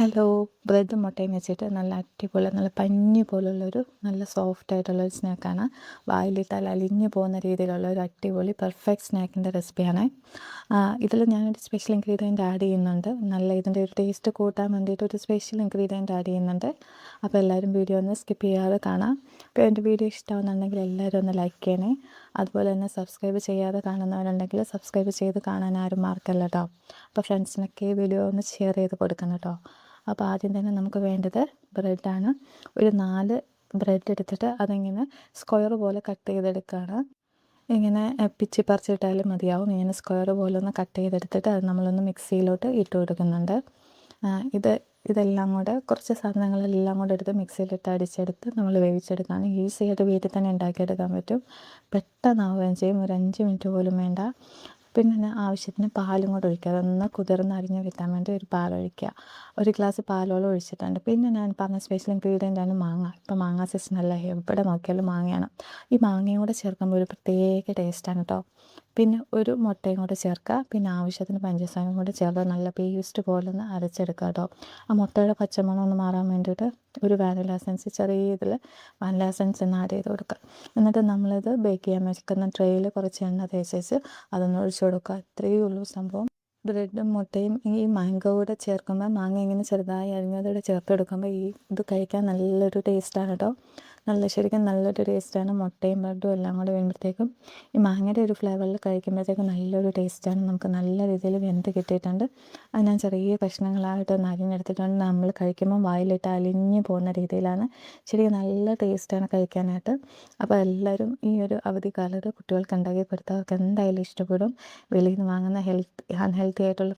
Hello, ബ്രെഡും മുട്ടയും വെച്ചിട്ട് നല്ല അടിപൊളി നല്ല പഞ്ഞി പോലുള്ളൊരു നല്ല സോഫ്റ്റ് ആയിട്ടുള്ളൊരു സ്നാക്കാണ്. വായിലിട്ടാൽ അലിഞ്ഞു പോകുന്ന രീതിയിലുള്ള ഒരു അടിപൊളി പെർഫെക്റ്റ് സ്നാക്കിൻ്റെ റെസിപ്പിയാണ്. ഇതിൽ ഞാനൊരു സ്പെഷ്യൽ ഇൻഗ്രീഡിയൻറ്റ് ആഡ് ചെയ്യുന്നുണ്ട്. നല്ല ഇതിൻ്റെ ഒരു ടേസ്റ്റ് കൂട്ടാൻ വേണ്ടിയിട്ട് ഒരു സ്പെഷ്യൽ ഇൻഗ്രീഡിയൻറ്റ് ആഡ് ചെയ്യുന്നുണ്ട്. അപ്പോൾ എല്ലാവരും വീഡിയോ ഒന്ന് സ്കിപ്പ് ചെയ്യാതെ കാണാം. അപ്പോൾ എൻ്റെ വീഡിയോ ഇഷ്ടമാകുന്നുണ്ടെങ്കിൽ എല്ലാവരും ഒന്ന് ലൈക്ക് ചെയ്യണേ. അതുപോലെ തന്നെ സബ്സ്ക്രൈബ് ചെയ്യാതെ കാണുന്നവരുണ്ടെങ്കിൽ സബ്സ്ക്രൈബ് ചെയ്ത് കാണാൻ ആരും മറക്കല്ല കേട്ടോ. അപ്പോൾ ഫ്രണ്ട്സിനൊക്കെ ഈ വീഡിയോ ഒന്ന് ഷെയർ ചെയ്ത് കൊടുക്കണം കേട്ടോ. അപ്പോൾ ആദ്യം തന്നെ നമുക്ക് വേണ്ടത് ബ്രെഡാണ്. ഒരു 4 ബ്രെഡ് എടുത്തിട്ട് അതിങ്ങനെ സ്ക്വയർ പോലെ കട്ട് ചെയ്തെടുക്കുകയാണ്. ഇങ്ങനെ പിച്ചി പറിച്ചിട്ടാലും മതിയാവും. ഇങ്ങനെ സ്ക്വയർ പോലെ ഒന്ന് കട്ട് ചെയ്തെടുത്തിട്ട് അത് നമ്മളൊന്ന് മിക്സിയിലോട്ട് ഇട്ട് കൊടുക്കുന്നുണ്ട്. ഇതെല്ലാം കൂടെ കുറച്ച് സാധനങ്ങളെല്ലാം കൂടെ എടുത്ത് മിക്സിയിലിട്ട് അടിച്ചെടുത്ത് നമ്മൾ വേവിച്ചെടുക്കുകയാണ്. ഈസി ആയിട്ട് വീട്ടിൽ തന്നെ ഉണ്ടാക്കിയെടുക്കാൻ പറ്റും. പെട്ടെന്നാവുകയും ചെയ്യും. ഒരു 5 മിനിറ്റ് പോലും വേണ്ട. പിന്നെ ആവശ്യത്തിന് പാലും കൂടെ ഒഴിക്കുക. അതൊന്ന് കുതിർന്ന് അരിഞ്ഞ് കിട്ടാൻ വേണ്ടി ഒരു പാലൊഴിക്കുക. 1 ഗ്ലാസ് പാലോളം ഒഴിച്ചിട്ടുണ്ട്. പിന്നെ ഞാൻ പറഞ്ഞ സ്പെഷ്യൽ ഇൻഗ്രീഡിയൻ്റാണ് മാങ്ങ. ഇപ്പോൾ മാങ്ങ സീസണല്ല, എവിടെ നോക്കിയാലും മാങ്ങയാണ്. ഈ മാങ്ങയും കൂടെ ചേർക്കുമ്പോൾ ഒരു പ്രത്യേക ടേസ്റ്റാണ് കേട്ടോ. പിന്നെ ഒരു മുട്ടയും കൂടെ ചേർക്കുക. പിന്നെ ആവശ്യത്തിന് പഞ്ചസാരയും കൂടെ ചേർത്ത് നല്ല പേസ്റ്റ് പോലെ ഒന്ന് അരച്ചെടുക്കുക കേട്ടോ. ആ മുട്ടയുടെ പച്ചമണം ഒന്ന് മാറാൻ വേണ്ടിയിട്ട് ഒരു വാനില എസൻസ് ചെറിയ ഇതിൽ വാനില എസൻസ് ഒന്ന് ആഡ് ചെയ്ത് കൊടുക്കുക. എന്നിട്ട് നമ്മളിത് ബേക്ക് ചെയ്യാൻ വെക്കുന്ന ട്രേയിൽ കുറച്ച് എണ്ണ തേച്ച് അതൊന്ന് ഒഴിച്ചു കൊടുക്കുക. ഇത്രയേ ഉള്ളൂ സംഭവം. ബ്രെഡും മുട്ടയും ഈ മാംഗോ കൂടെ ചേർക്കുമ്പോൾ മാങ്ങ ഇങ്ങനെ ചെറുതായി അരിഞ്ഞതോടെ ചേർത്തെടുക്കുമ്പോൾ ഇത് കഴിക്കാൻ നല്ലൊരു ടേസ്റ്റാണ് കേട്ടോ. ശരിക്കും നല്ലൊരു ടേസ്റ്റാണ്. മുട്ടയും ബ്രെഡും എല്ലാം കൂടെ വരുമ്പോഴത്തേക്കും ഈ മാങ്ങയുടെ ഒരു ഫ്ലേവറിൽ കഴിക്കുമ്പോഴത്തേക്കും നല്ലൊരു ടേസ്റ്റാണ്. നമുക്ക് നല്ല രീതിയിൽ വെന്ത് കിട്ടിയിട്ടുണ്ട്. അത് ഞാൻ ചെറിയ കഷ്ണങ്ങളായിട്ട് ഒന്ന് അരിഞ്ഞെടുത്തിട്ടുണ്ട്. നമ്മൾ കഴിക്കുമ്പോൾ വായിലിട്ട് അലിഞ്ഞ് പോകുന്ന രീതിയിലാണ്. ശരിക്കും നല്ല ടേസ്റ്റാണ് കഴിക്കാനായിട്ട്. അപ്പോൾ എല്ലാവരും ഈ ഒരു അവധിക്കാലത്ത് കുട്ടികൾക്ക് ഉണ്ടാക്കി കൊടുത്താൽ അവർക്ക് എന്തായാലും ഇഷ്ടപ്പെടും. വെളിയിൽ നിന്ന് വാങ്ങുന്ന അൺഹെൽത്തി ആയിട്ടുള്ള